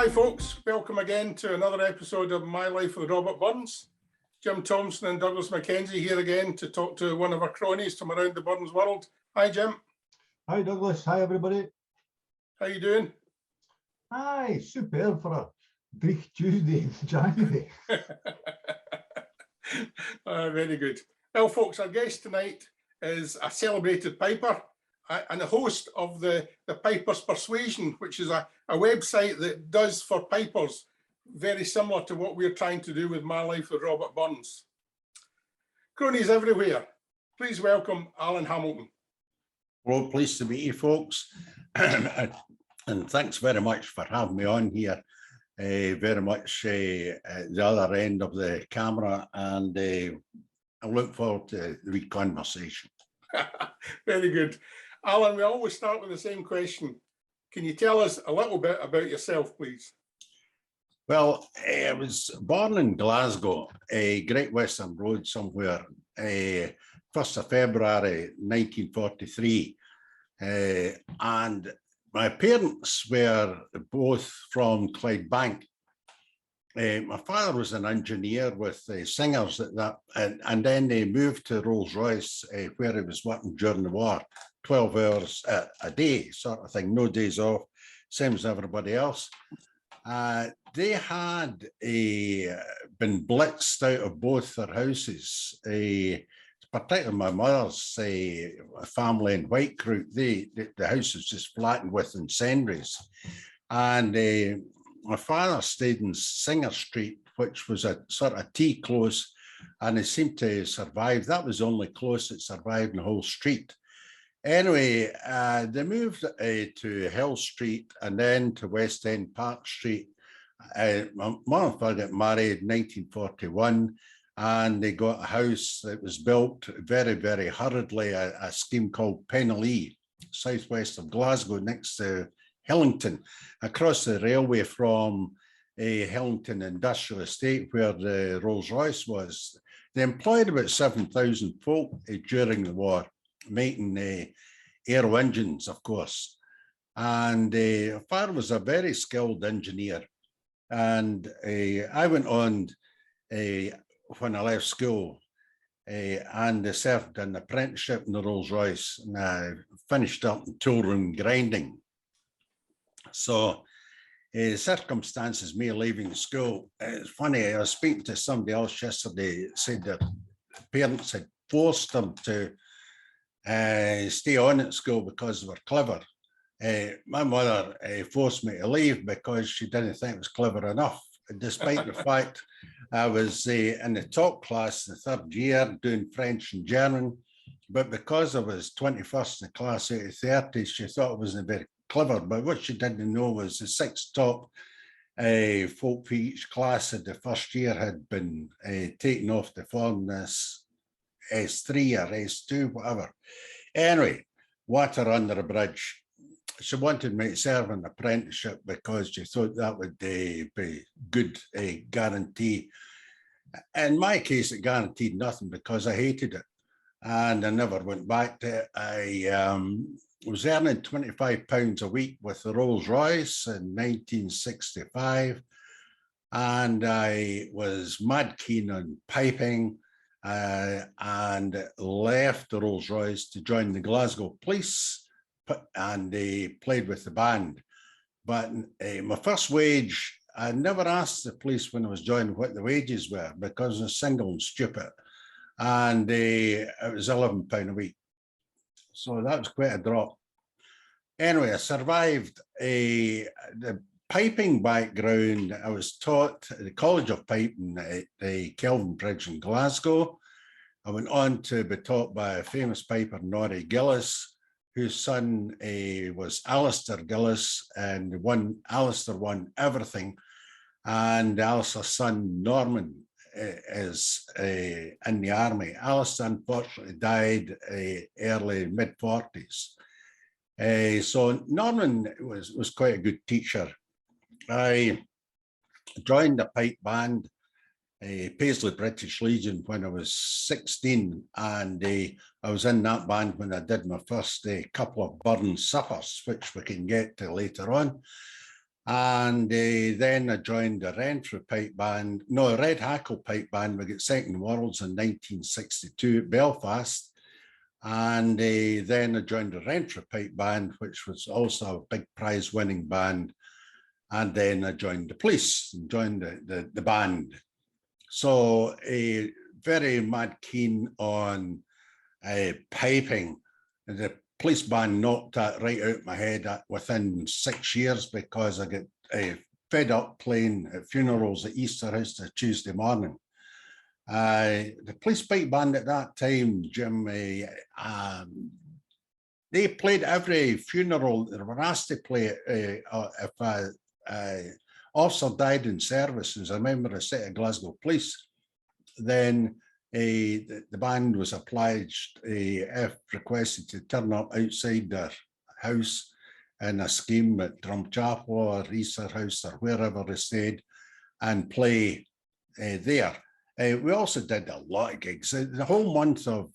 Hi folks, welcome again to another episode of My Life with Robert Burns. Jim Thompson and Douglas Mackenzie here again to talk to one of our cronies from around the Burns world. Hi Jim. Hi Douglas, hi everybody. How you doing? Hi, superb for a Greek Tuesday in January. Very good. Well folks, our guest tonight is a celebrated piper and the host of the Piper's Persuasion, which is a website that does for pipers very similar to what we're trying to do with My Life with Robert Burns. Cronies everywhere, please welcome Allan Hamilton. Well, pleased to meet you folks, and thanks very much for having me on here. Very much at the other end of the camera, and I look forward to the conversation. Very good. Allan, we always start with the same question. Can you tell us a little bit about yourself, please? Well, I was born in Glasgow, Great Western Road somewhere, 1st of February 1943. And my parents were both from Clydebank. My father was an engineer with singers at that, and then they moved to Rolls-Royce, where he was working during the war, 12 hours a day, sort of thing, no days off, same as everybody else. They had been blitzed out of both their houses, particularly my mother's family in Whitecrook. The house was just flattened with incendiaries. And my father stayed in Singer Street, which was a sort of tea close, and it seemed to survive. That was the only close that survived in the whole street. Anyway, they moved to Hill Street and then to West End Park Street. My mother and father got married in 1941, and they got a house that was built very, very hurriedly, a scheme called Penlee, southwest of Glasgow, next to Hillington, across the railway from Hillington Industrial Estate, where the Rolls-Royce was. They employed about 7,000 folk during the war, making aero engines, of course. And father was a very skilled engineer. And I went on when I left school and served an apprenticeship in the Rolls-Royce, and I finished up in tool room grinding. So circumstances, me leaving school, it's funny, I was speaking to somebody else yesterday, said that parents had forced them to stay on at school because they were clever. My mother forced me to leave because she didn't think it was clever enough, despite the fact I was in the top class the third year doing French and German, but because I was 21st in the class out of 30, she thought I wasn't very clever. But what she didn't know was the 6 top folk for each class of the first year had been taken off to form this S3 or S2, whatever. Anyway, water under the bridge. She wanted me to serve an apprenticeship because she thought that would be good guarantee. In my case, it guaranteed nothing because I hated it and I never went back to it. I was earning £25 a week with the Rolls-Royce in 1965, and I was mad keen on piping and left the Rolls-Royce to join the Glasgow Police, and they played with the band. But my first wage, I never asked the police when I was joining what the wages were because I was single and stupid, and it was £11 a week. So that was quite a drop. Anyway, I survived the piping background. I was taught at the College of Piping at the Kelvin Bridge in Glasgow. I went on to be taught by a famous piper, Norrie Gillis, whose son was Alistair Gillis, and Alistair won everything. And Alistair's son, Norman, is in the army. Alistair unfortunately died early mid-40s. So Norman was quite a good teacher. I joined the pipe band, Paisley British Legion, when I was 16, and I was in that band when I did my first couple of Burns suppers, which we can get to later on. And then I joined the Renfrew pipe band, no, Red Hackle pipe band. We got second worlds in 1962 at Belfast. And then I joined the Renfrew pipe band, which was also a big prize winning band. And then I joined the police and joined the band. So very mad keen on piping. The police band knocked that right out of my head within 6 years, because I get fed up playing at funerals at Easter House to Tuesday morning. The police pipe band at that time, Jim, they played every funeral. They were asked to play if an officer died in service as a member of City of Glasgow Police, then the band was obliged, if requested, to turn up outside their house in a scheme at Drumchapel or Easter House or wherever they stayed, and play there. We also did a lot of gigs. The whole month of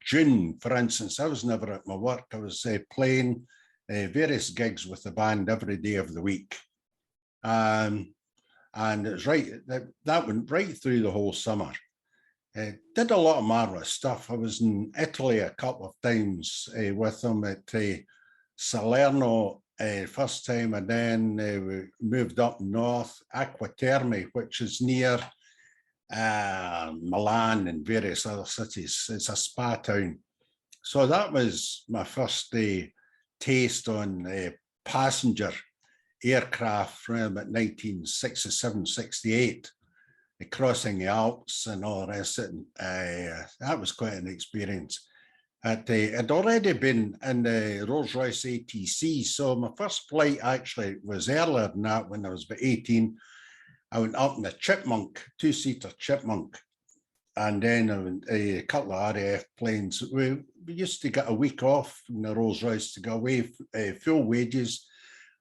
June, for instance, I was never at my work. I was playing various gigs with the band every day of the week. And it's right, that went right through the whole summer. Did a lot of marvelous stuff. I was in Italy a couple of times with them at Salerno first time, and then we moved up north, Acqua Terme, which is near Milan and various other cities. It's a spa town. So that was my first taste on passenger aircraft from about 1967, 68. Crossing the Alps and all the rest of it. That was quite an experience. I'd already been in the Rolls-Royce ATC, so my first flight actually was earlier than that, when I was about 18. I went up in a Chipmunk, two-seater Chipmunk, and then I went a couple of RAF planes. We used to get a week off in the Rolls-Royce to go away, full wages,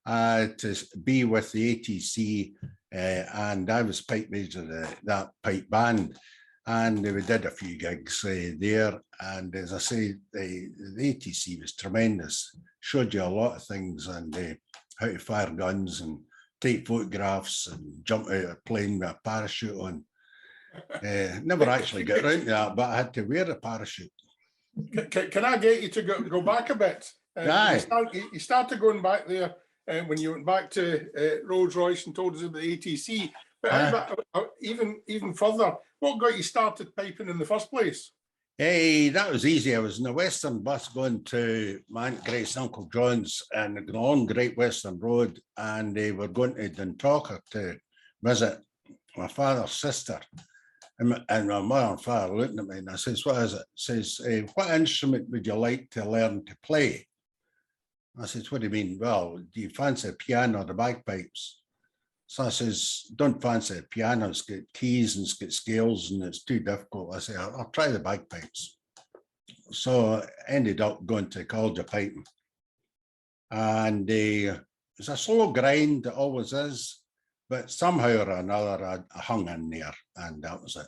to be with the ATC. And I was pipe major of that pipe band, and we did a few gigs there. And as I say, the ATC was tremendous. Showed you a lot of things, and how to fire guns and take photographs and jump out of a plane with a parachute on. Never actually got around to that, but I had to wear a parachute. Can I get you to go back a bit? You started going back there when you went back to Rolls-Royce and told us about the ATC. But even further, what got you started piping in the first place? Hey, that was easy. I was in a Western bus going to my Aunt Grace, Uncle John's, and on Great Western Road, and they were going to Dundalk to visit my father's sister. And my mother and father looked at me, and I says, "What is it?" Says, "What instrument would you like to learn to play?" I says, "What do you mean?" "Well, do you fancy the piano or the bagpipes?" So I says, "Don't fancy the piano. It's got keys and it's got scales and it's too difficult." I say, I'll try the bagpipes. So I ended up going to College of Piping. And it's a slow grind, it always is. But somehow or another, I hung in there, and that was it.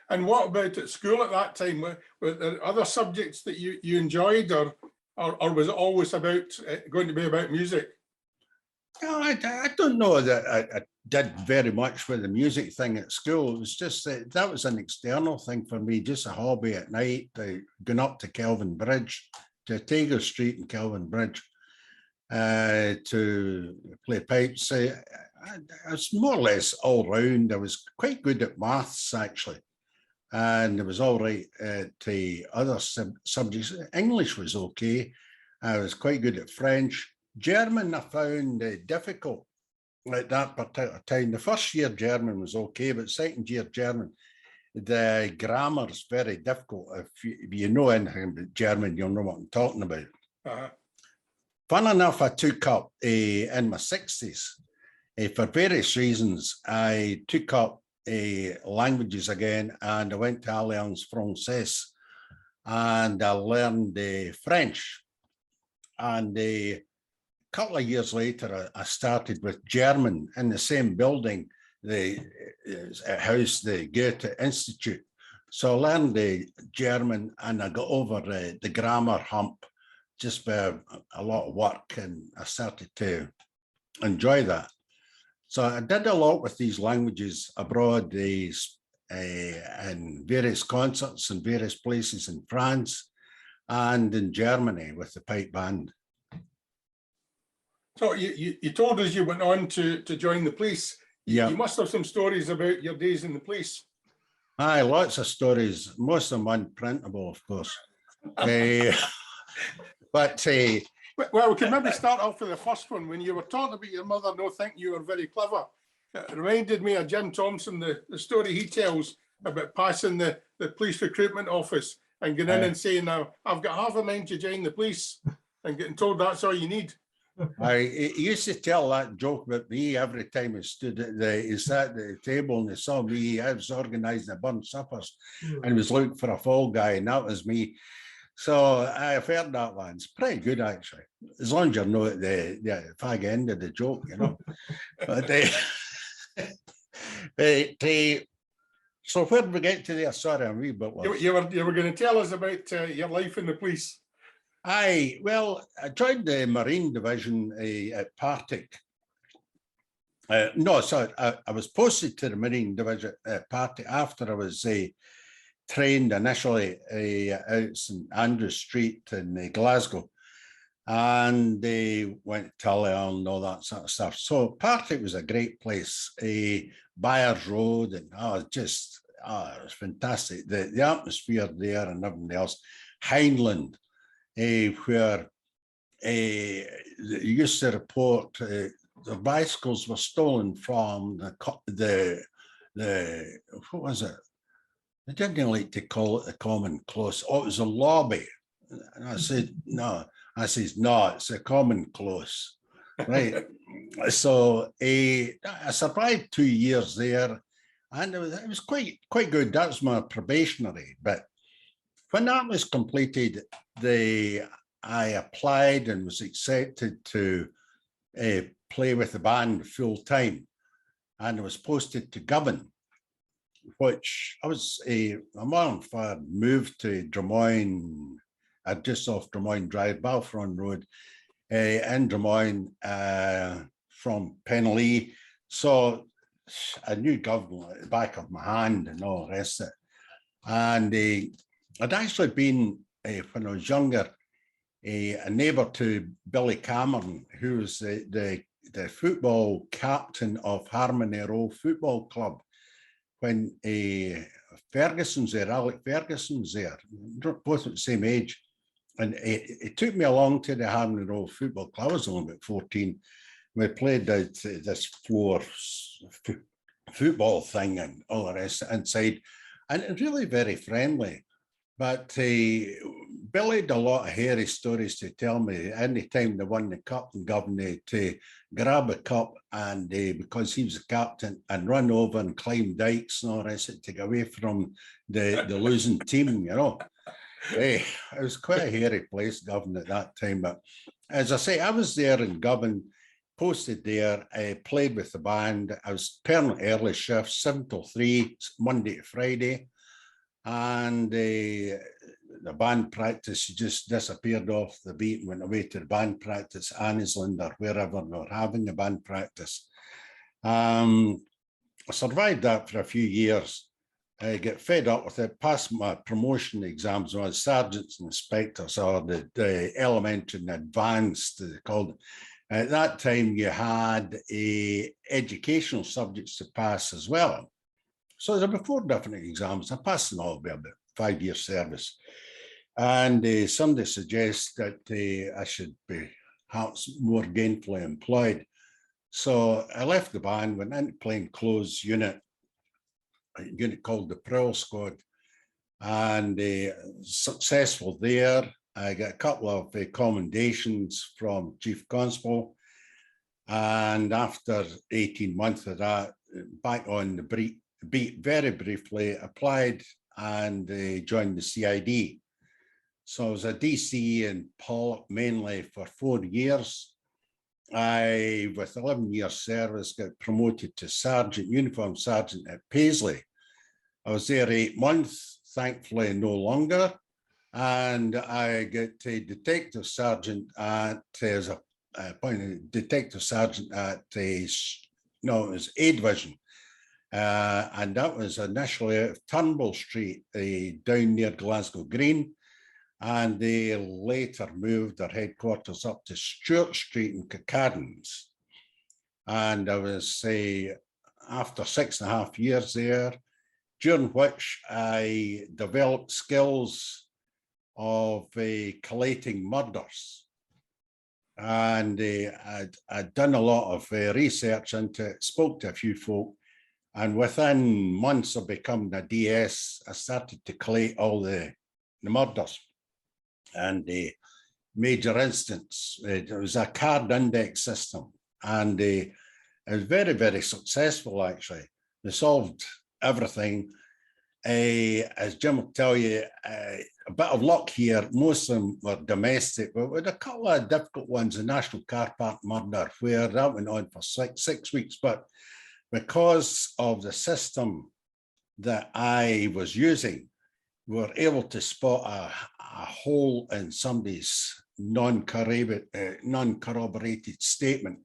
And what about at school at that time? Were there other subjects that you enjoyed, or was it always going to be about music? No, I don't know that I did very much with the music thing at school. It was just that was an external thing for me, just a hobby at night, going up to Kelvin Bridge, to Tager Street and Kelvin Bridge, to play pipes. I was more or less all round. I was quite good at maths, actually, and I was all right at other subjects. English was okay. I was quite good at French. German I found difficult at that particular time. The first year German was okay, but second year German, the grammar is very difficult. If you know anything about German, you'll know what I'm talking about. Fun enough, I took up in my 60s, for various reasons, I took up languages again, and I went to Alliance Française, and I learned French. And a couple of years later, I started with German in the same building, the house, the Goethe Institute. So I learned German, and I got over the grammar hump just by a lot of work, and I started to enjoy that. So I did a lot with these languages abroad, in various concerts in various places in France and in Germany with the pipe band. So you told us you went on to join the police. Yeah. You must have some stories about your days in the police. Aye, lots of stories, most of them unprintable, of course. But Well, we can maybe start off with the first one. When you were talking about your mother not thinking you were very clever, it reminded me of Jim Thompson, the story he tells about passing the police recruitment office and getting in and saying, now, I've got half a mind to join the police, and getting told that's all you need. He used to tell that joke about me every time he stood he sat at the table and he saw me. I was organising a burnt suppers and he was looking for a fall guy, and that was me. So I've heard that one. It's pretty good, actually, as long as you know at the fag end of the joke, you know. But so where did we get to there? Sorry, I'm a wee bit lost. You were going to tell us about your life in the police. Well, I joined the Marine Division at Partick. No, sorry, I was posted to the Marine Division at Partick after I was trained initially out St Andrew Street in Glasgow, and they went to Allan and all that sort of stuff. So Partick was a great place. Byers Road, and it was fantastic. The atmosphere there and everything else. Hindland, where they used to report the bicycles were stolen from the what was it? I didn't like to call it the common close. Oh, it was a lobby. And I said, no. I says, no, it's a common close. Right. So I survived 2 years there, and it was quite good. That was my probationary bit. When that was completed, I applied and was accepted to play with the band full time, and I was posted to Govan, which I was a month I moved to Drummoyne, just off Drummoyne Drive, Balfron Road, in Drummoyne from Penlee. So I knew Govan at the back of my hand and all the rest of it. And I'd actually been, when I was younger, a neighbour to Billy Cameron, who was the football captain of Harmony Row Football Club when Ferguson's there, Alec Ferguson's there, both at the same age. And it took me along to the Harmony Row Football Club. I was only about 14. We played this floor football thing and all the rest inside, and really very friendly. But Billy had a lot of hairy stories to tell me. Anytime they won the cup in Govan, to grab a cup and because he was the captain, and run over and climb dikes and all the rest to get away from the losing team, you know. It was quite a hairy place, Govan, at that time. But as I say, I was there in Govan, posted there, I played with the band. I was permanent early shift, 7 till 3, Monday to Friday. And the band practice just disappeared off the beat and went away to the band practice, Annisland or wherever we were having the band practice. I survived that for a few years. I get fed up with it, passed my promotion exams on sergeants and inspectors, or the elementary and advanced, they called it. At that time, you had educational subjects to pass as well. So there were 4 different exams. I passed them all by about 5 years service. And somebody suggests that I should be perhaps more gainfully employed. So I left the band, went into plain clothes unit, a unit called the Prowl Squad, and successful there. I got a couple of commendations from Chief Constable. And after 18 months of that, back on the beat very briefly, applied and joined the CID. So I was a DC in Pollock mainly for 4 years. I, with 11 years service, got promoted to sergeant, uniform sergeant at Paisley. I was there 8 months, thankfully no longer. And I got a detective sergeant as a appointed detective sergeant at no, it was A Division. And that was initially out of Turnbull Street, down near Glasgow Green. And they later moved their headquarters up to Stewart Street in Cacadens. And I was, after 6.5 years there, during which I developed skills of collating murders. And I'd done a lot of research into it, spoke to a few folk, and within months of becoming a DS, I started to collate all the murders. And the major instance, it was a card index system, and it was very, very successful, actually. They solved everything. As Jim will tell you, a bit of luck here. Most of them were domestic, but with a couple of difficult ones, the National Car Park murder, where that went on for six weeks. But because of the system that I was using, we were able to spot a hole in somebody's non-corroborated statement.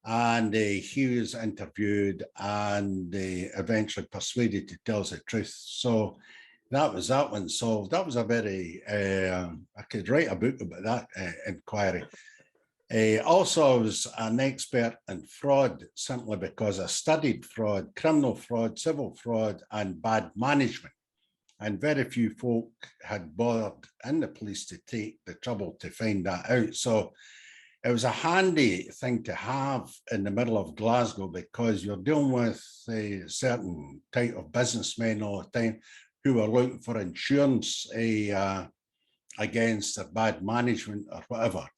And he was interviewed and eventually persuaded to tell us the truth. So that was that one solved. That was a very, I could write a book about that inquiry. Also, I was an expert in fraud simply because I studied fraud, criminal fraud, civil fraud, and bad management. And very few folk had bothered in the police to take the trouble to find that out. So it was a handy thing to have in the middle of Glasgow, because you're dealing with a certain type of businessmen all the time who are looking for insurance against their bad management or whatever,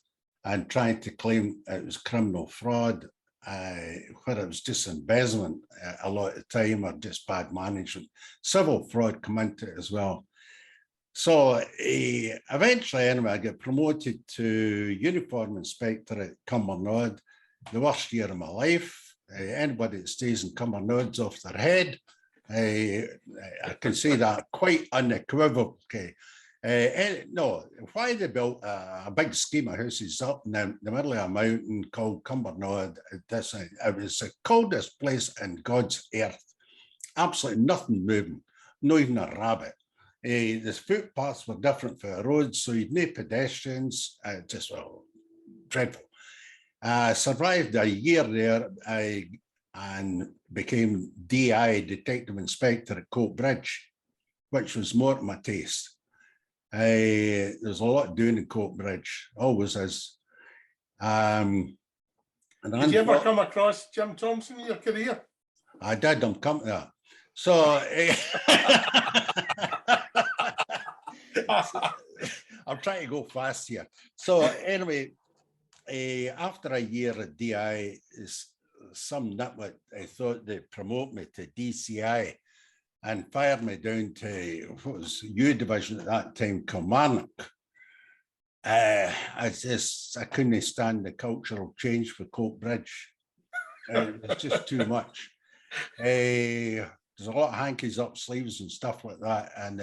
and trying to claim it was criminal fraud, where it was just embezzlement a lot of the time, or just bad management. Civil fraud come into it as well. So eventually, anyway, I got promoted to uniform inspector at Cumbernauld, the worst year of my life. Anybody that stays in Cumbernaud's off their head. I can say that quite unequivocally. No, why they built a big scheme of houses up in the middle of a mountain called Cumbernauld. It was the coldest place in God's earth. Absolutely nothing moving, not even a rabbit. The footpaths were different for the roads, so you'd no pedestrians. Just, well, dreadful. I survived a year there and became DI, Detective Inspector at Coatbridge, which was more to my taste. There's a lot doing in Coatbridge, always is. Did you ever come across Jim Thompson in your career? I did, I'm coming to that. So I'm trying to go fast here. So anyway, after a year at DI, some nitwit, I thought they'd promote me to DCI and fired me down to what was U Division at that time, Kilmarnock. I couldn't stand the cultural change for Coatbridge. It was just too much. There's a lot of hankies up sleeves and stuff like that. And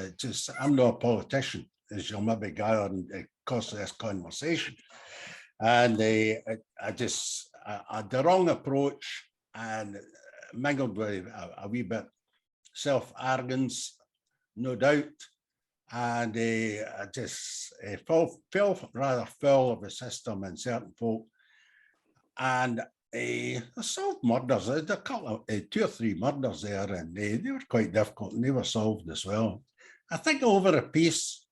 I'm not a politician, as you'll maybe gather in the course of this conversation. And I had the wrong approach and mingled with a wee bit self-arrogance, no doubt. And I just fell rather foul of the system and certain folk. And I solved murders. I had a couple of 2 or 3 murders there, and they were quite difficult, and they were solved as well. I think over a piece,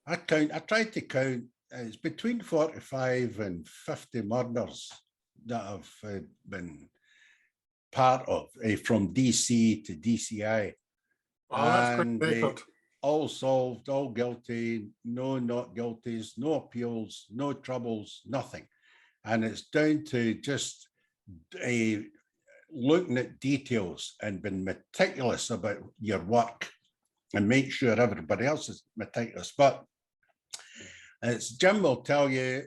I tried to count, it's between 45 and 50 murders that I've been part of, from DC to DCI. Oh, that's quite a record. All solved, all guilty, no not guilties, no appeals, no troubles, nothing. And it's down to just looking at details and being meticulous about your work and make sure everybody else is meticulous. But as Jim will tell you,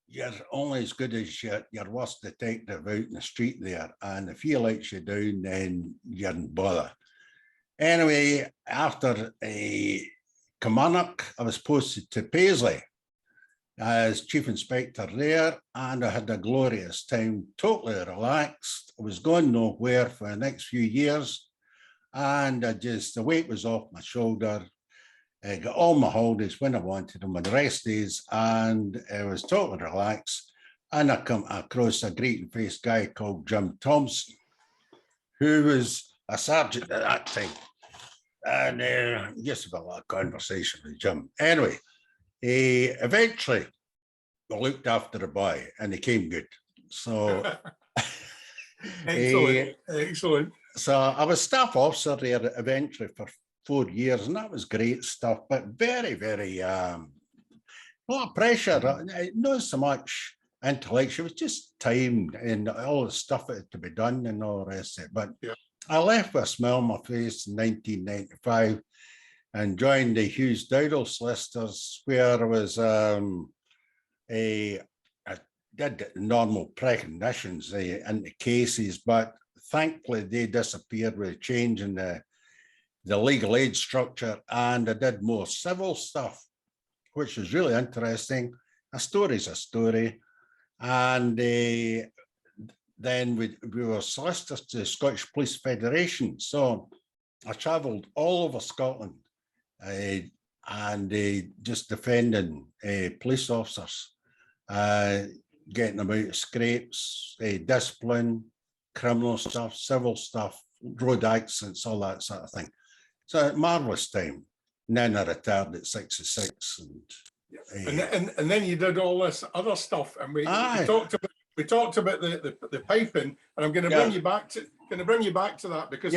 you're only as good as your worst detective out in the street there. And if he lets you down, then you're in bother. Anyway, after Kilmarnock, I was posted to Paisley. as chief inspector there, and I had a glorious time, totally relaxed. I was going nowhere for the next few years, and the weight was off my shoulder. I got all my holidays when I wanted them, and the rest days, and I was totally relaxed. And I come across a great-faced guy called Jim Thompson, who was a sergeant at that time. And just about a lot of conversation with Jim. Anyway, he eventually looked after the boy, and he came good. So, Excellent, excellent. So I was staff officer there eventually for 4 years, and that was great stuff, but very, very, a lot of pressure, not so much intellectual, it was just time and all the stuff that had to be done and all the rest of it. But yeah. I left with a smile on my face in 1995 and joined the Hughes Dowdall solicitors, where I was I did normal preconditions in the cases, but thankfully they disappeared with a change in the legal aid structure, and I did more civil stuff, which was really interesting. A story's a story. And then we were solicitors to the Scottish Police Federation. So I travelled all over Scotland and just defending police officers, getting them out of scrapes, discipline, criminal stuff, civil stuff, road accidents, all that sort of thing. So a marvellous time. And then I retired at 66. And then you did all this other stuff, and we talked about the piping, and I'm going to bring you back to that, because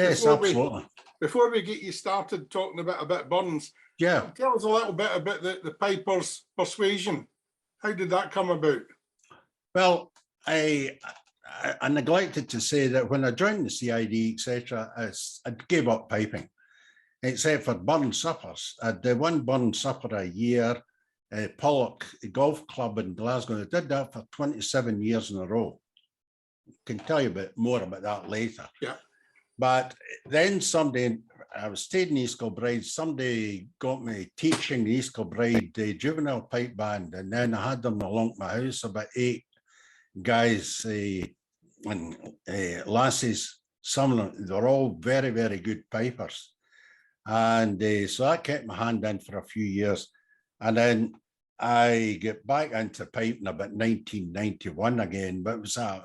before we get you started talking about Burns, tell us a little bit about the Piper's persuasion. How did that come about? Well, I neglected to say that when I joined the CID, etc., I gave up piping, except for burn suppers. I did one burn supper a year. Pollock Golf Club in Glasgow. I did that for 27 years in a row. Can tell you more about that later. Yeah. But then I was staying in East Kilbride, somebody got me teaching the East Kilbride juvenile pipe band, and then I had them along my house, about 8 guys and lassies. Some of them, they're all very, very good pipers. And so I kept my hand in for a few years. And then I get back into piping about 1991 again, but it was a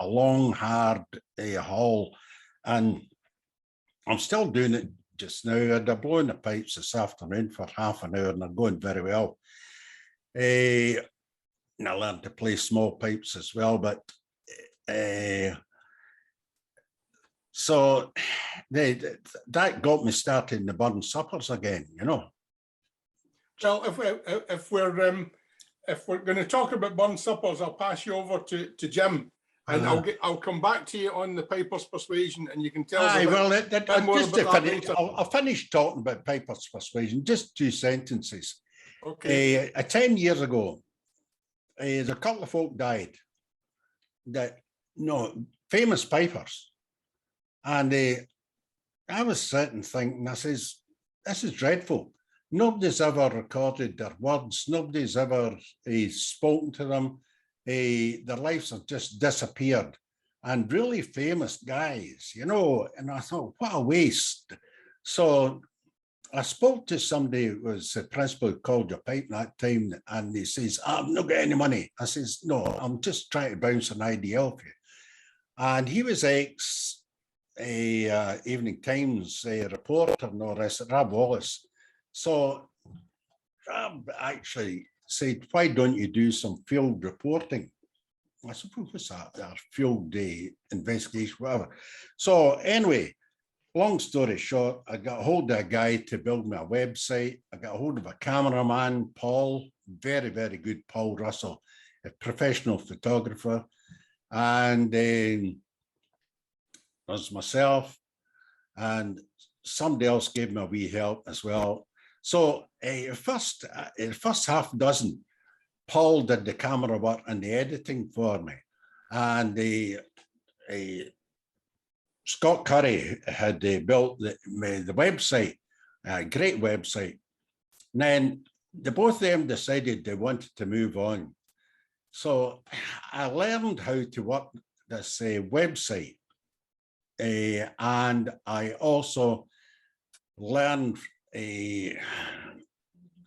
long, hard haul. And I'm still doing it just now. I'm blowing the pipes this afternoon for half an hour, and they're going very well. And I learned to play small pipes as well, but so that got me started in the burn suppers again, you know. Well, if we're going to talk about burn suppers, I'll pass you over to Jim, and I'll come back to you on the Piper's persuasion, and you can tell us I'll finish talking about Piper's persuasion. Just 2 sentences. Okay. 10 years ago, there's a couple of folk died famous pipers, and I was sitting thinking, I says, this is dreadful. Nobody's ever recorded their words. Nobody's ever spoken to them. Their lives have just disappeared. And really famous guys, you know, and I thought, what a waste. So I spoke to somebody who was the principal who called your pipe that time, and he says, I've not got any money. I says, no, I'm just trying to bounce an idea off you. And he was Evening Times reporter and all this, Rab Wallace. So Rab actually said, why don't you do some field reporting? I suppose what's that? Field investigation, whatever. So anyway, long story short, I got a hold of a guy to build me a website. I got a hold of a cameraman, Paul, very, very good, Paul Russell, a professional photographer. And there's myself, and somebody else gave me a wee help as well. So first half dozen, Paul did the camera work and the editing for me. And Scott Curry had built the website, a great website. And then the both of them decided they wanted to move on. So I learned how to work this website. And I also learned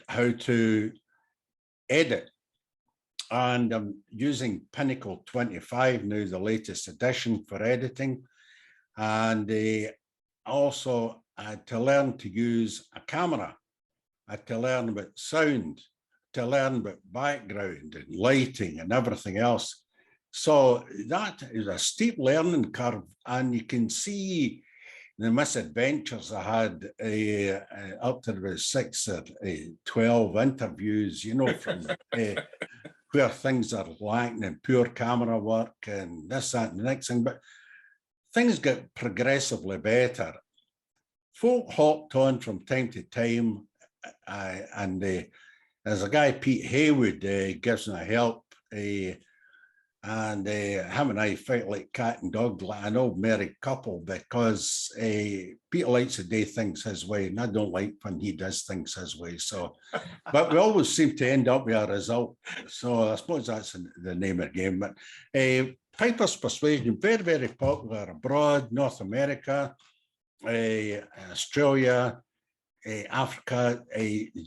how to edit. And I'm using Pinnacle 25 now, the latest edition for editing. And also I had to learn to use a camera. I had to learn about sound, to learn about background and lighting and everything else. So that is a steep learning curve, and you can see the misadventures I had up to about 6 or 12 interviews, you know, from where things are lacking in poor camera work and this, that, and the next thing. But things get progressively better. Folk hopped on from time to time, and there's a guy, Pete Haywood, gives me help. And him and I fight like cat and dog, like an old married couple, because Peter likes to do things his way, and I don't like when he does things his way. So, but we always seem to end up with a result. So I suppose that's the name of the game. But Piper's Persuasion, very, very popular abroad, North America, Australia, Africa,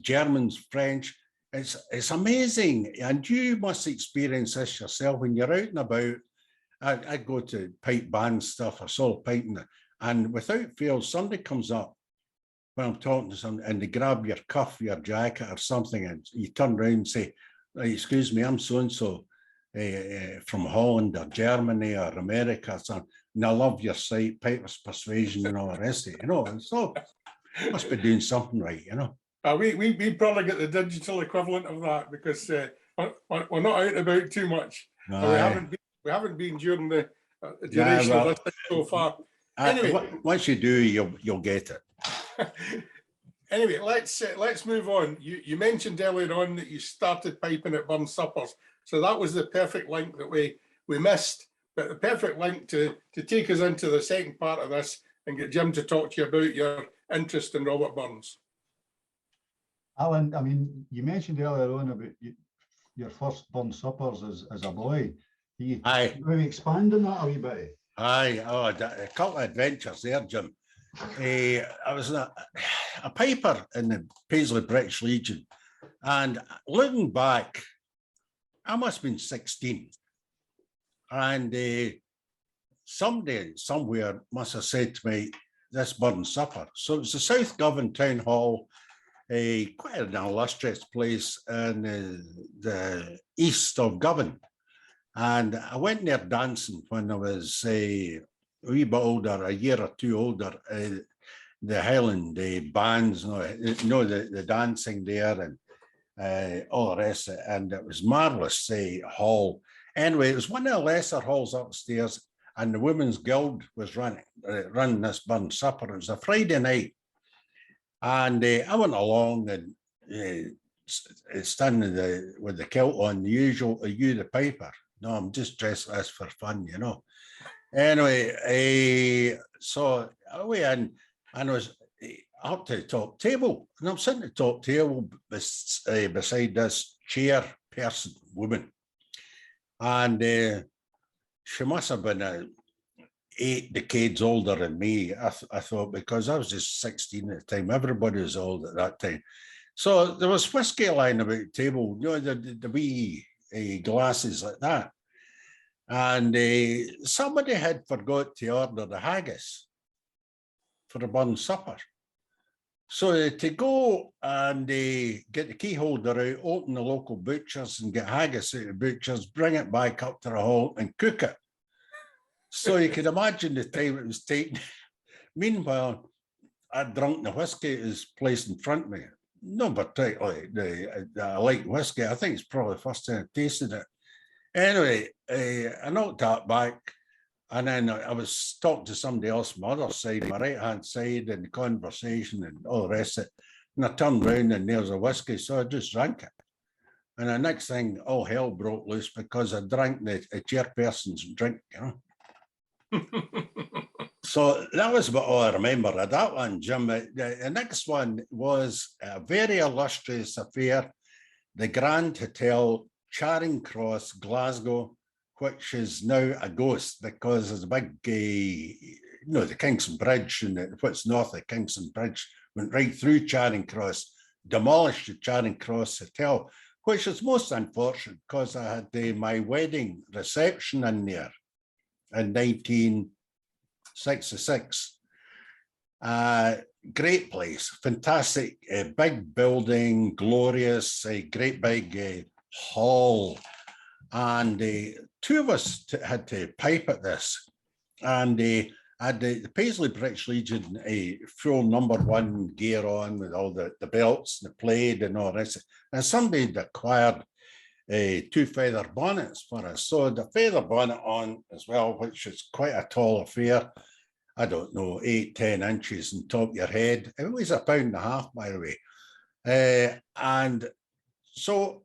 Germans, French. It's amazing, and you must experience this yourself when you're out and about. I go to pipe band stuff or solo piping, and without fail, somebody comes up when I'm talking to someone and they grab your cuff, your jacket or something, and you turn around and say, "Excuse me, I'm so-and-so from Holland or Germany or America," or something, and I love your site, Piper's Persuasion and all the rest of it, you know, and so must be doing something right, you know. We probably get the digital equivalent of that, because we're not out and about too much. We haven't been during the duration of this so far. Anyway, once you do, you'll get it. Anyway, let's move on. You mentioned earlier on that you started piping at Burn Suppers, so that was the perfect link that we missed. But the perfect link to take us into the second part of this and get Jim to talk to you about your interest in Robert Burns. Alan, I mean, you mentioned earlier on about your first Burn Suppers as a boy. You maybe expand on that a wee bit? Aye, a couple of adventures there, Jim. I was a piper in the Paisley British Legion, and looking back, I must have been 16. And somebody somewhere must have said to me, "This Burn Supper." So it was the South Govan Town Hall, quite an illustrious place in the east of Govan. And I went there dancing when I was a wee bit older, a year or two older. The Highland bands, the dancing there and all the rest of it. And it was marvellous hall. Anyway, it was one of the lesser halls upstairs, and the Women's Guild was running this Burn Supper. It was a Friday night. And I went along and standing with the kilt on, the usual, are you the piper? No, I'm just dressed as for fun, you know. Anyway, so away and I was up to the top table, and I'm sitting at the top table beside this chairperson woman. And she must have been 8 decades older than me, I thought, because I was just 16 at the time. Everybody was old at that time. So there was whiskey lying about the table, you know, the wee glasses like that. And somebody had forgot to order the haggis for the Burn Supper. So to go and get the key holder out, open the local butchers and get haggis out of the butchers, bring it back up to the hall and cook it. So you can imagine the time it was taking. Meanwhile, I'd drunk the whiskey that was placed in front of me. No particularly, I like whiskey. I think it's probably the first time I tasted it. Anyway, I knocked that back, and then I was talking to somebody else on my other side, my right-hand side, and the conversation and all the rest of it. And I turned around and there's a whiskey, so I just drank it. And the next thing, all hell broke loose because I drank the chairperson's drink, you know. So that was about all I remember of that one, Jim. The next one was a very illustrious affair, the Grand Hotel, Charing Cross, Glasgow, which is now a ghost because there's a big, the Kingston Bridge and what's north of Kingston Bridge went right through Charing Cross, demolished the Charing Cross Hotel, which is most unfortunate because I had my wedding reception in there in 1966. Great place, fantastic, big building, glorious, a great big hall. And two of us had to pipe at this. And had the Paisley British Legion full #1 gear on with all the belts, the plaid and all this. And somebody had acquired 2 feather bonnets for us. So the feather bonnet on as well, which is quite a tall affair. I don't know, 8-10 inches on top of your head. It was £1.50, by the way. And so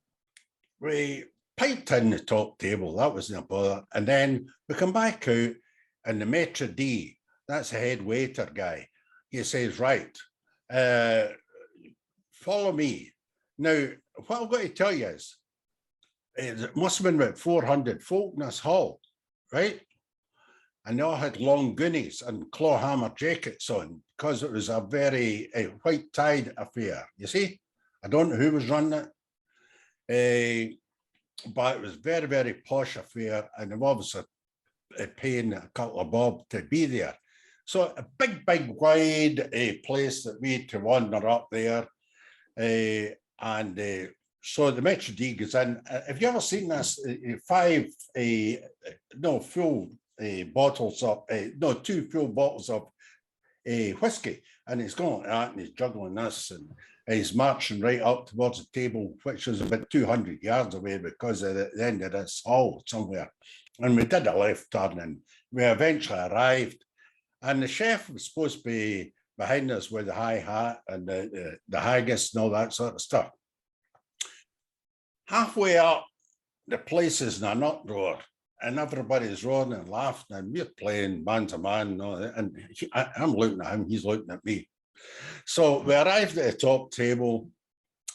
we piped in the top table, that was no bother. And then we come back out and the maitre d', that's the head waiter guy, he says, right, follow me. Now, what I've got to tell you is, it must have been about 400 folk in this hall, right? And they all had long goonies and claw hammer jackets on because it was a very white tide affair, you see? I don't know who was running it, but it was very, very posh affair, and they were obviously paying a couple of bob to be there. So a big, wide place that we had to wander up there. So the maitre d' goes in. Have you ever seen this? 5 full bottles of, 2 full bottles of whiskey, and he's going like that and he's juggling this and he's marching right up towards the table, which is about 200 yards away because of the end of this hall somewhere. And we did a left turn and we eventually arrived. And the chef was supposed to be behind us with the high hat and the haggis and all that sort of stuff. Halfway up, the place is in an uproar and everybody's roaring and laughing and we're playing man to man and all that. And I'm looking at him, he's looking at me. So we arrived at the top table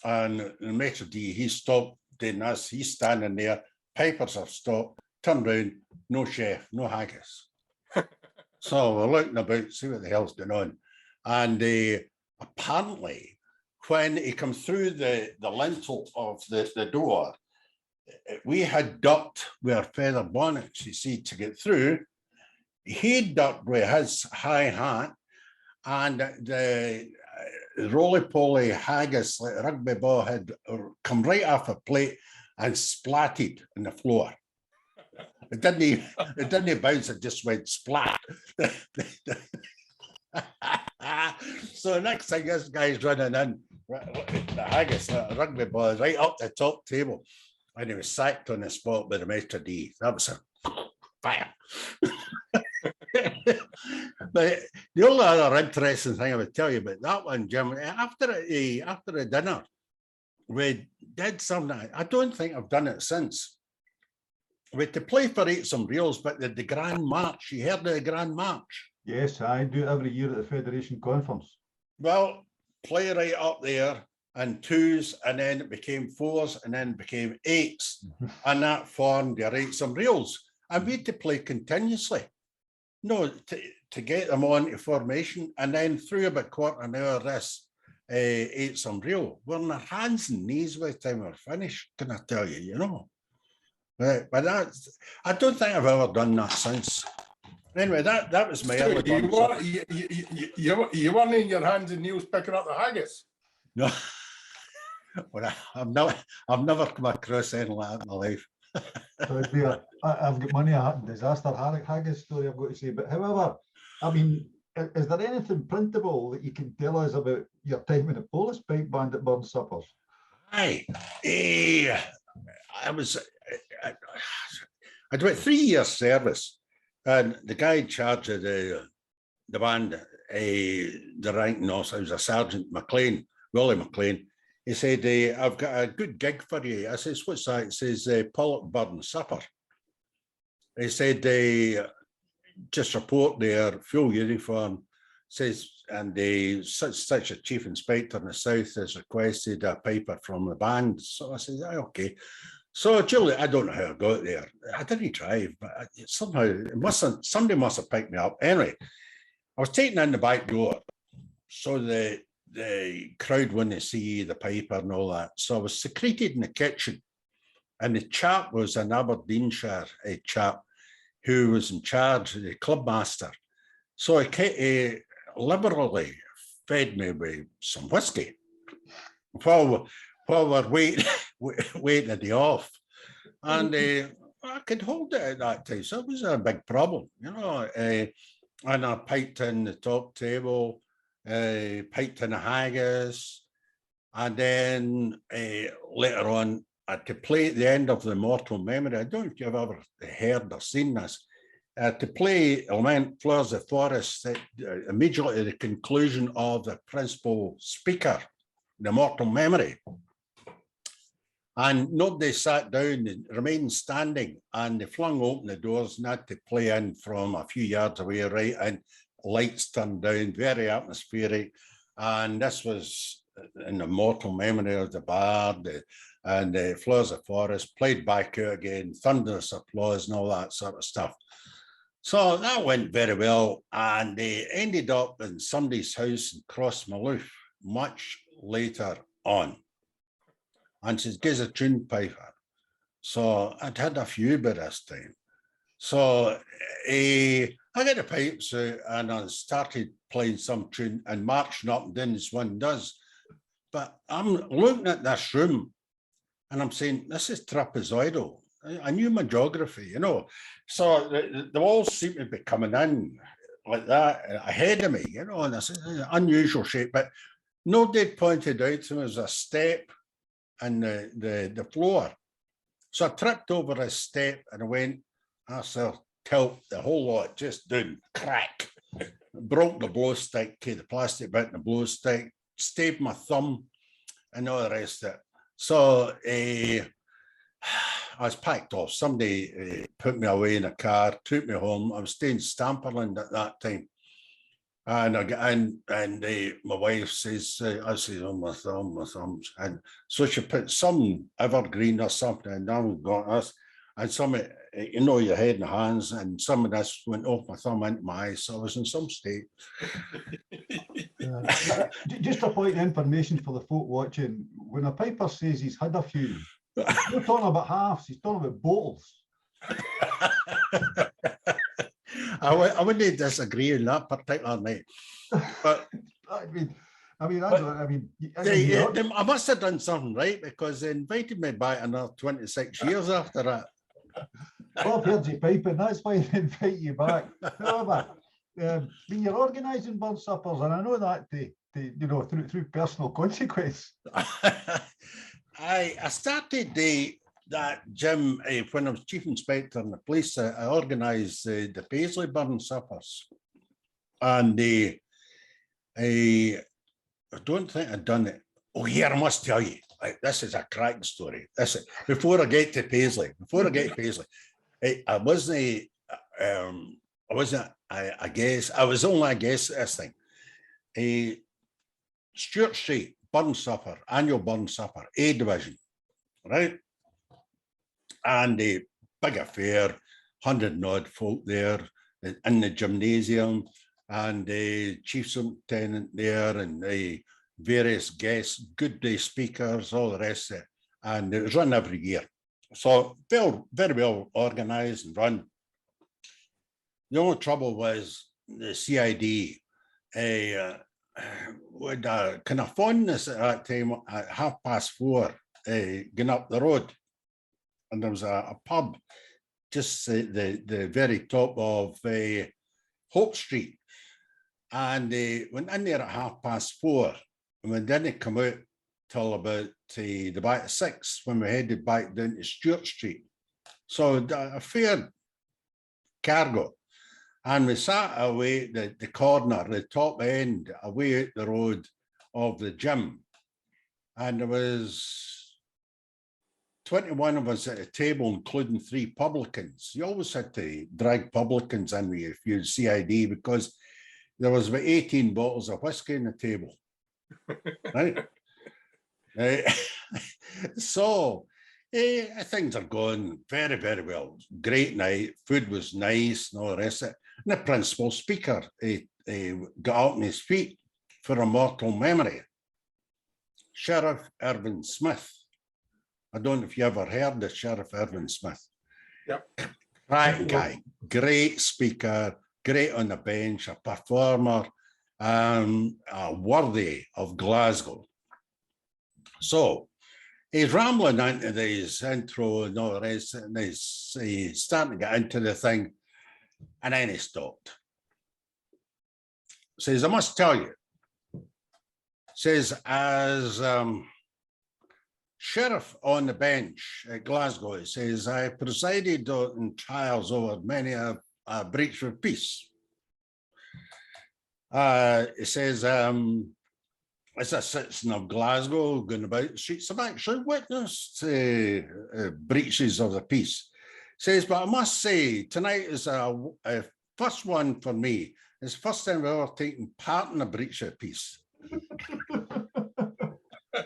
and the maitre d', he stopped doing this, he's standing there, pipers have stopped, turned round, no chef, no haggis. So we're looking about, see what the hell's going on. And apparently, when he comes through the lintel of the door, we had ducked with our feather bonnets, you see, to get through. He ducked with his high hat, and the roly-poly haggis, like a rugby ball, had come right off a plate and splatted on the floor. It didn't bounce, it just went splat. So the next thing, this guy's running in, the haggis, the rugby ball, right up the top table. And he was sacked on the spot by the maitre d'. That was a fire. But the only other interesting thing I would tell you about that one, Jim, after the dinner, we did something. I don't think I've done it since. We had to play for 8 some reels, but the Grand March, you heard of the Grand March? Yes, I do every year at the Federation Conference. Well, play right up there and 2s, and then it became 4s, and then it became 8s, and that formed your 8 some reels. And we had to play continuously. No, to get them on to formation, and then through about quarter an hour this 8 some reel. We're on our hands and knees by the time we're finished, can I tell you, you know? But that's, I don't think I've ever done that since. Anyway, that was my early you weren't in your hands and knees picking up the haggis? No. Well, I've never come across anything like that in my life. So I've got money, a disaster haggis story I've got to say. But however, I mean, is there anything printable that you can tell us about your time in the Polish pipe band at Burn Suppers? Aye, I had about 3 years service, and the guy in charge of the band, the ranking officer, I was a Sergeant McLean, Willie McLean. He said, I've got a good gig for you. I says, what's that? He says, Pollock Burn Supper. He said, just report there, full uniform, says, and such a chief inspector in the south has requested a piper from the band. So I said, okay. So Julie, I don't know how I got there. I didn't drive, but somehow somebody must have picked me up. Anyway, I was taken in the back door, so the crowd wouldn't see the piper and all that. So I was secreted in the kitchen, and the chap was an Aberdeenshire chap who was in charge, the club master. So he liberally fed me with some whiskey while we're waiting at the off. And I could hold it at that time. So it was a big problem, you know. And I piped in the top table, piped in the haggis. And then later on, to play at the end of the Mortal Memory, I don't know if you've ever heard or seen this, to play Element Flowers of the Forest immediately at the conclusion of the principal speaker, the Mortal Memory. And nobody sat down, and remained standing, and they flung open the doors and had to play in from a few yards away, right? And lights turned down, very atmospheric. And this was in the Mortal Memory of the Bard, and the Flowers of the Forest, played back out again, thunderous applause and all that sort of stuff. So that went very well, and they ended up in somebody's house in Crossmaloof much later on. And says, gives a tune piper. So I'd had a few by this time. So I got the pipes out and I started playing some tune and marching up and down as one does. But I'm looking at this room and I'm saying, this is trapezoidal. I knew my geography, you know. So the walls seem to be coming in like that ahead of me, you know, and it's an unusual shape. But nobody pointed out to me as a step and the floor. So I tripped over a step and I went, I saw tilt the whole lot just down, crack. Broke the blow stick, the plastic bit in the blow stick, staved my thumb and all the rest of it. So I was packed off. Somebody put me away in a car, took me home. I was staying in Stamperland at that time. And my wife says, I say, oh, my thumbs. And so she put some evergreen or something, and now we've got us. And some, you know, your head and hands, and some of this went off my thumb into my eye. So I was in some state. Just a point of information for the folk watching. When a piper says he's had a few, he's not talking about halves, he's talking about bottles. I wouldn't disagree on that particular night, but I must have done something right, because they invited me back another 26 years after that. Well, I've heard you piping, that's why they invite you back. However, when you're organising burn suppers, and I know that you know, through personal consequence. I started that Jim, when I was chief inspector in the police, I organised the Paisley burn suppers, and I don't think I'd done it. Oh, here, I must tell you, this is a cracking story. Before I get to Paisley, I wasn't a guest. I was only a guest at this thing. Stewart Street burn supper, annual burn supper, A division, right? And a big affair, 100 and odd folk there in the gymnasium, and the chief superintendent there, and the various guests, good day speakers, all the rest of it. And it was run every year. So very well organised and run. The only trouble was the CID with a kind of fondness at that time at 4:30 going up the road. And there was a pub just the very top of Hope Street. And they went in there at 4:30, and we didn't come out till about the back of 6 when we headed back down to Stewart Street. So a fair cargo. And we sat away the corner, the top end, away out the road of the gym. And there was 21 of us at a table, including 3 publicans. You always had to drag publicans in with you if you CID, because there was about 18 bottles of whiskey on the table. Right? So things are going very, very well. Great night. Food was nice and all the rest of it. And the principal speaker got up on his feet for a mortal memory. Sheriff Irvin Smith. I don't know if you ever heard of Sheriff Irvin Smith. Yep. Right guy, great speaker, great on the bench, a performer, worthy of Glasgow. So he's rambling into his intro and all the rest, and he's starting to get into the thing, and then he stopped. Says, I must tell you, says, as sheriff on the bench at Glasgow, he says, I presided in trials over many a breach of peace. He says, as a citizen of Glasgow, going about the streets, I've actually witnessed breaches of the peace. Says, but I must say, tonight is a first one for me. It's the first time I've ever taken part in a breach of peace.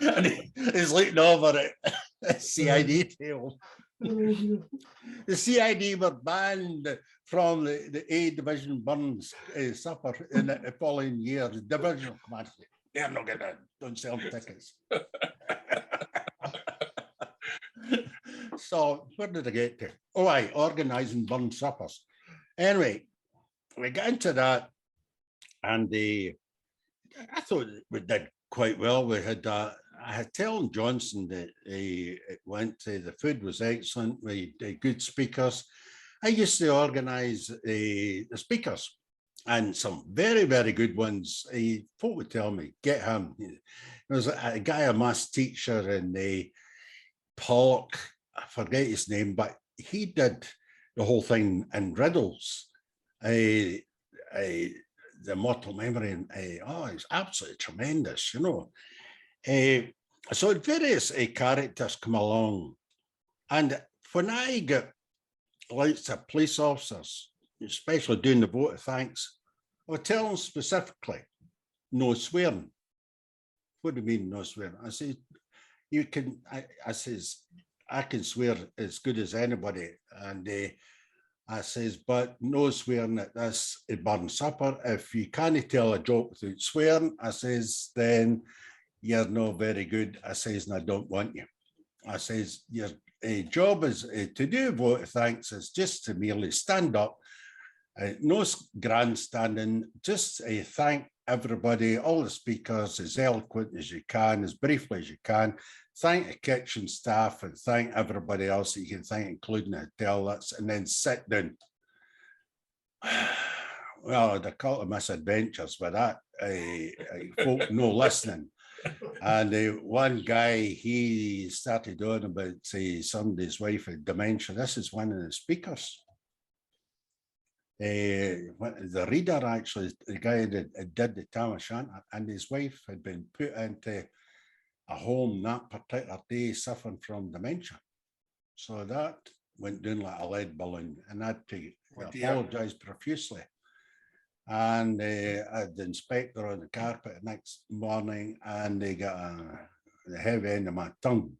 And he's looking over at CID table. The CID were banned from the A Division Burns supper in the following year. The divisional commander, they're not getting in, don't sell tickets. So where did I get to? Oh, I organising burn suppers. Anyway, we got into that, and I thought we did quite well. We had I had told Johnson that the food was excellent. We had good speakers. I used to organise the speakers, and some very, very good ones. Folk would tell me, get him. There was a guy, a maths teacher in Pollock, I forget his name, but he did the whole thing in riddles. The mortal memory, and it's absolutely tremendous, you know. So various characters come along, and when I get lots of police officers, especially doing the vote of thanks, I would tell them specifically, no swearing. What do you mean no swearing? I say, you can. I says, I can swear as good as anybody, and I says, but no swearing at this burn supper. If you can't tell a joke without swearing, I says, then you're not very good. I says, and I don't want you. I says, your job is to do a vote of thanks is just to merely stand up, no grandstanding, just thank everybody, all the speakers, as eloquent as you can, as briefly as you can. Thank the kitchen staff and thank everybody else that you can thank, including the hotel, and then sit down. Well, the cult of misadventures with that, folk no listening. And one guy, he started on about somebody's wife had dementia. This is one of the speakers. The reader, actually, the guy that did the Tam O'Shanter, and his wife had been put into a home that particular day suffering from dementia. So that went down like a lead balloon, and I had to apologise profusely. And I had the inspector on the carpet the next morning, and they got the heavy end of my tongue.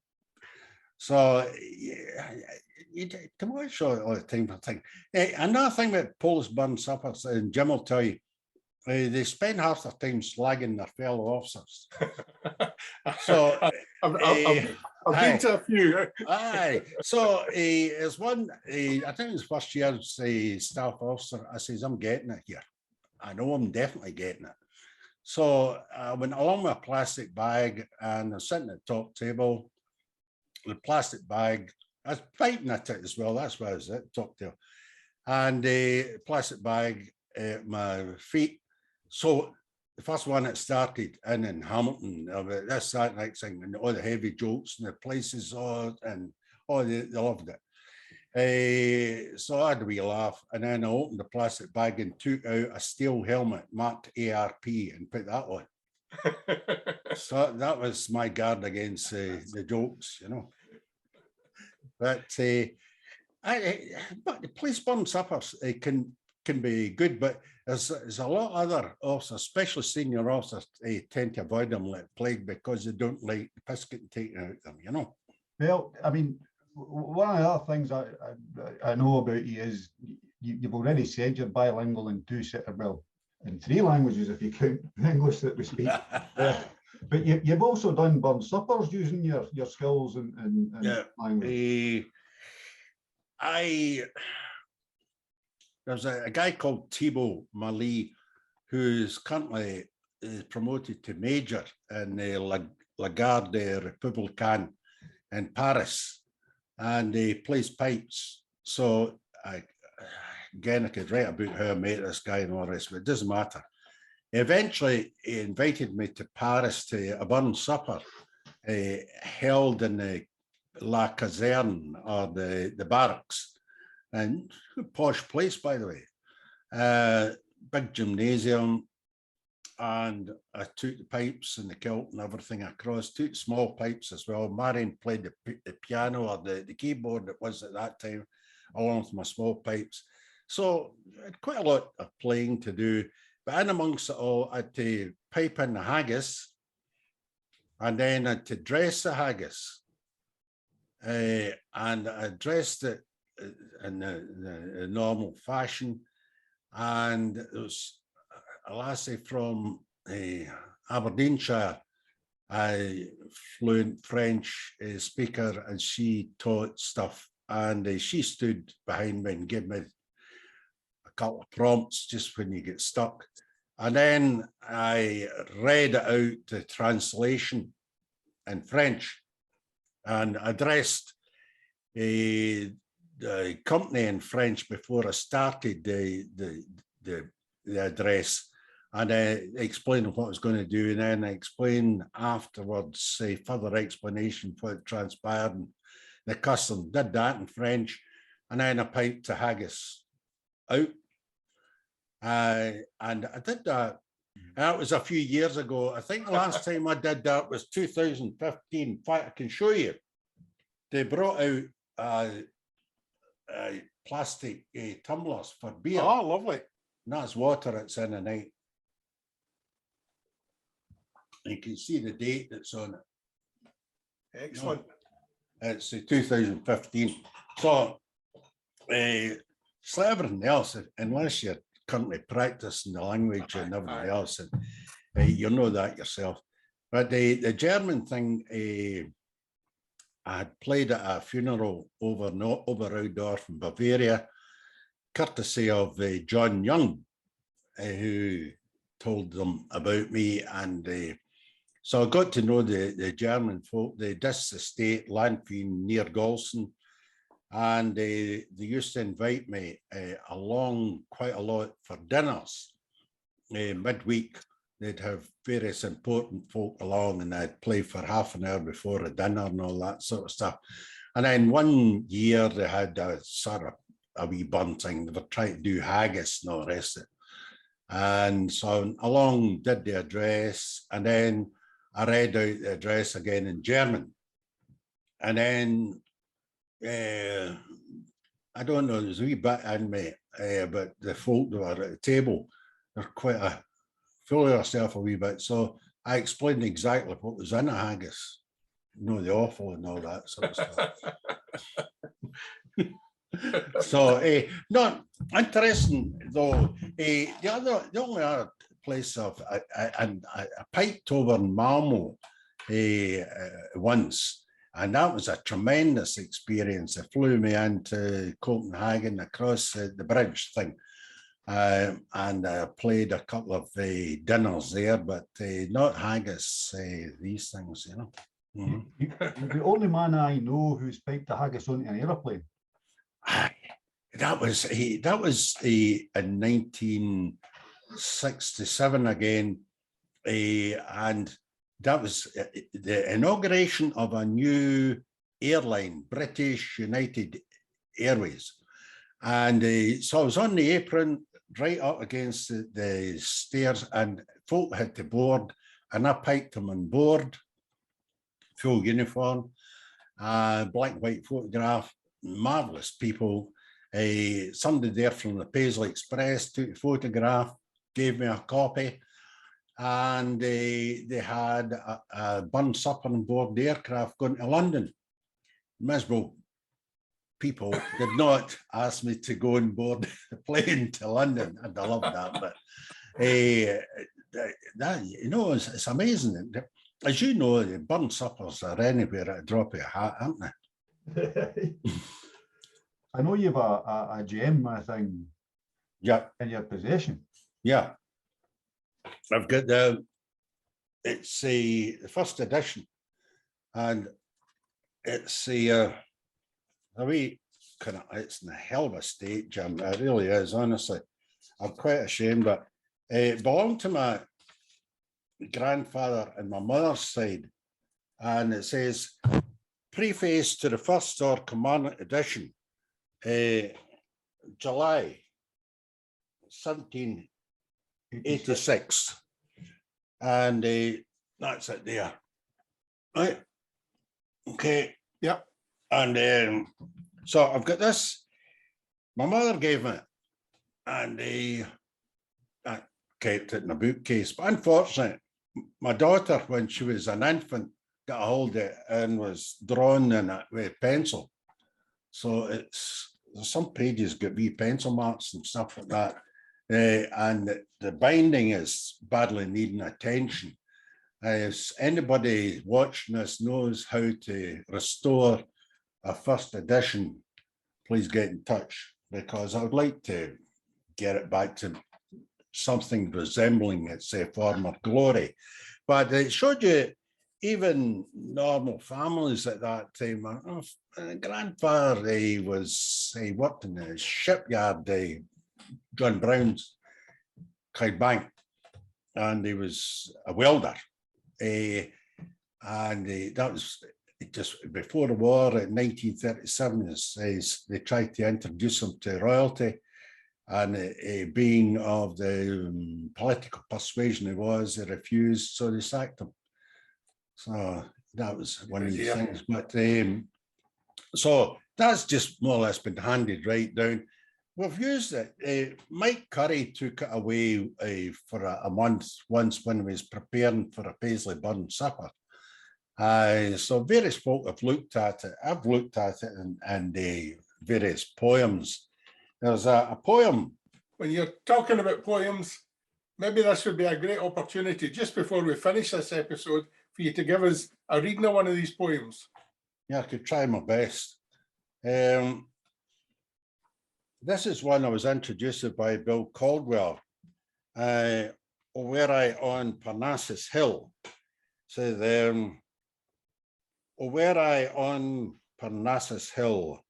So to watch all the time for thing. Another thing about Polish burn suppers, and Jim will tell you, they spend half their time slagging their fellow officers. So I've been to a few. Aye. So as one, I think it was first year's staff officer, I says, I'm getting it here. I know I'm definitely getting it. So I went along with a plastic bag, and I was sitting at the top table. The plastic bag, I was piping at it as well. That's why I was at the top table. And the plastic bag at my feet. So the first one that started in Hamilton, this, that, next thing, and all the heavy jokes and the places, they loved it. So I had a wee laugh, and then I opened the plastic bag and took out a steel helmet marked ARP and put that on. So that was my guard against the jokes, you know. But but the police burn suppers can be good, but there's a lot of other officers, especially senior officers, tend to avoid them like plague because they don't like the piss getting taken out of them, you know. Well, I mean, one of the other things I know about you is you've already said you're bilingual in in 3 languages if you count the English that we speak. But you've also done burn suppers using your skills in language. There's a guy called Thibault Mali who's currently promoted to major in the La Garde Républicaine in Paris, and he plays pipes. So again, I could write about how I met this guy and all this, but it doesn't matter. Eventually, he invited me to Paris to a burn supper held in the La Caserne, or the barracks. And a posh place, by the way. Big gymnasium. And I took the pipes and the kilt and everything across, took small pipes as well. Marion played the piano or the keyboard that was at that time, along with my small pipes. So I had quite a lot of playing to do. But in amongst it all, I had to pipe in the haggis, and then I had to dress the haggis. And I dressed it in the normal fashion. And it was a lassie from Aberdeenshire, a fluent French speaker, and she taught stuff. And she stood behind me and gave me a couple of prompts just when you get stuck. And then I read out the translation in French, and addressed the company in French before I started the address, and I explained what I was going to do, and then I explained afterwards a further explanation for what transpired, and the custom did that in French, and then I piped the haggis out. And I did that. That was a few years ago. I think the last time I did that was 2015. In fact, I can show you. They brought out plastic tumblers for beer. Oh, lovely. And that's water that's in the night. You can see the date that's on it. Excellent. It's 2015. So it's like everything else, unless you're currently practicing the language and everything else, and you know that yourself. But the German thing, I had played at a funeral over Oberraudorf in Bavaria, courtesy of John Young, who told them about me. And so I got to know the German folk. They dis estate Landfien near Golson, and they used to invite me along quite a lot for dinners. Midweek, they'd have various important folk along, and I'd play for half an hour before a dinner and all that sort of stuff. And then one year they had a sort of a wee burn thing. They were trying to do haggis and all the rest of it. And so along did the address, and then I read out the address again in German. And then I don't know, there's a wee bit in me, but the folk that were at the table, they're quite full of yourself a wee bit. So I explained exactly what was in a haggis, you know, the offal and all that sort of stuff. So not interesting though. The only other place I piped over in Malmo once. And that was a tremendous experience. It flew me into Copenhagen across the bridge thing. And I played a couple of dinners there, but not haggis, these things, you know. You're the only man I know who's piped a haggis onto an aeroplane. That was in 1967 again. And that was the inauguration of a new airline, British United Airways. And so I was on the apron right up against the stairs, and folk had to board, and I piped them on board, full uniform. black and white photograph, marvelous people. Somebody there from the Paisley Express took a photograph, gave me a copy, and they had a burn supper on board the aircraft going to London. Miserable people did not ask me to go on board the plane to London, and I love that. But that, you know, it's amazing. As you know, the burn suppers are anywhere at a drop of a hat, aren't they? I know you've a gem, I think, Yeah, in your possession. yeah. I've got it's the first edition, and it's a wee kind of, it's in a hell of a state, Jim. It really is, honestly. I'm quite ashamed, but it belonged to my grandfather and my mother's side, and it says preface to the first or commandant edition, July 1786, and that's it there, right? Okay. Yep. And so I've got this. My mother gave me it, and I kept it in a bookcase. But unfortunately, my daughter, when she was an infant, got a hold of it and was drawn in it with pencil. So there's some pages got wee pencil marks and stuff like that. And the binding is badly needing attention. As anybody watching this knows how to restore a first edition, please get in touch, because I would like to get it back to something resembling its former glory. But it showed you even normal families at that time. My grandfather, he worked in the shipyard, John Brown's, Clydebank, and he was a welder. And that was just before the war in 1937. They tried to introduce him to royalty, and being of the political persuasion he was, he refused, so they sacked him. So that was one of these things. But so that's just more or less been handed right down. We've used it. Mike Curry took it away for a month once when he was preparing for a Paisley burn supper. So various folk have looked at it. I've looked at it and various poems. There's a poem. When you're talking about poems, maybe this would be a great opportunity just before we finish this episode for you to give us a reading of one of these poems. Yeah, I could try my best. This is one I was introduced by Bill Caldwell, where I on Parnassus Hill. So where I on Parnassus Hill,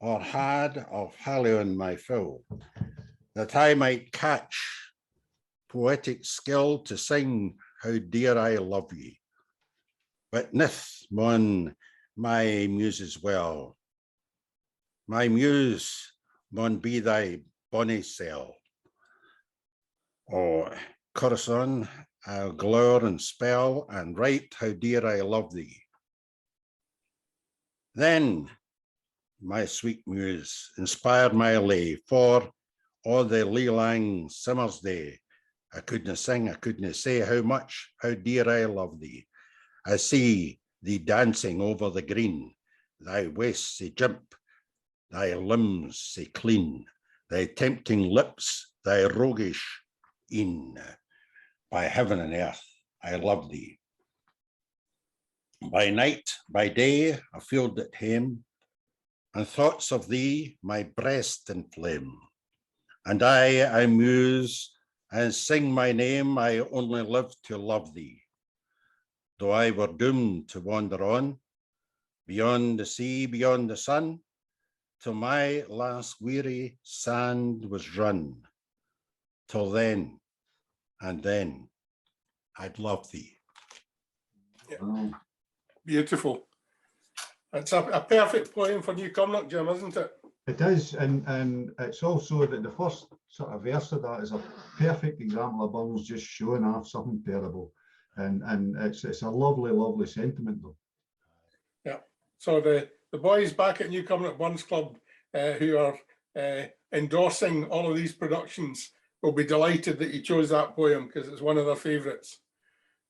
or had of Halion my fill, that I might catch poetic skill to sing how dear I love ye. But nith mon my muses well, my muse mon be thy bonny cell. Oh, Corazon, I'll glower and spell and write how dear I love thee. Then, my sweet muse, inspired my lay, for all the lee lang summer's day, I couldna sing, I couldna say how much, how dear I love thee. I see thee dancing over the green, thy waist say jump, thy limbs say clean, thy tempting lips, thy roguish een. By heaven and earth, I love thee. By night, by day, I feel at hame, and thoughts of thee my breast inflame. And I muse and sing my name, I only live to love thee. Though I were doomed to wander on, beyond the sea, beyond the sun, till my last weary sand was run. Till then, and then, I'd love thee. Yeah. Beautiful. It's a perfect poem for New Cumnock, Jim, isn't it? It is, and it's also that the first sort of verse of that is a perfect example of Burns just showing off something terrible, and it's a lovely, lovely sentiment though. Yeah. So the boys back at Newcomer at Burns Club who are endorsing all of these productions will be delighted that you chose that poem because it's one of their favourites.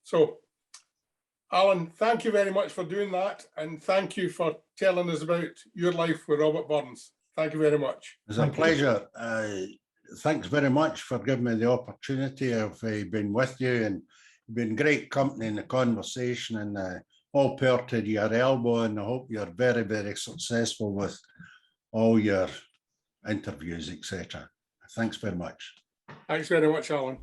So, Allan, thank you very much for doing that, and thank you for telling us about your life with Robert Burns. Thank you very much. It's a pleasure. Thanks very much for giving me the opportunity. I've been with you and been great company in the conversation, and all power to your elbow, and I hope you're very, very successful with all your interviews, etc. Thanks very much. Thanks very much, Allan.